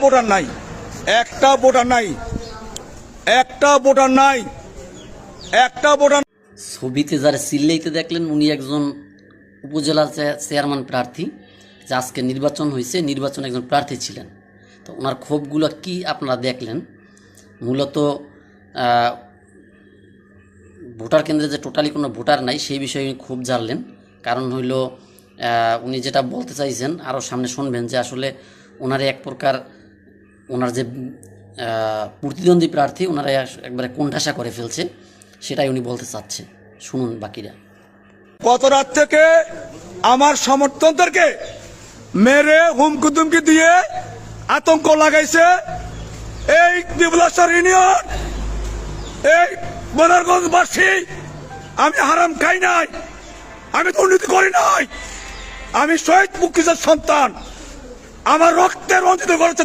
Voter নাই, একটা voter নাই, একটা ভোটার নাই, একটা ভোটার। ছবিতে যারা চিল্লাইতে দেখলেন উনি একজন উপজেলা চেয়ারম্যান প্রার্থী, যে আজকে নির্বাচন হয়েছে, নির্বাচনে একজন প্রার্থী ছিলেন। তো ওনার ক্ষোভগুলো কি আপনারা দেখলেন। মূলত ভোটার কেন্দ্রে যে টোটালি কোনো ভোটার নাই সেই বিষয়ে উনি খুব জানলেন। কারণ হইল উনি যেটা বলতে চাইছেন, আরও সামনে শুনবেন, যে আসলে ওনারে এক প্রকার ওনার যে প্রতিদ্বন্দ্বী প্রার্থী ওনারা একবারে কোণঠাসা করে ফেলছে, সেটাই উনি বলতে চাচ্ছে। শুনুন বাকিরা। গত রাত থেকে আমার সমর্থকদেরকে মেরে হুমকি দুমকি দিয়ে আতঙ্ক লাগাইছে এই বিবলাসর ইউনিয়ন, এই বনারগঞ্জবাসী। আমি হারাম খাই নাই, আমি দুর্নীতি করি নাই, আমি শহীদ মুক্তিযোদ্ধার সন্তান, আমার রক্তে রঞ্জিত করেছে।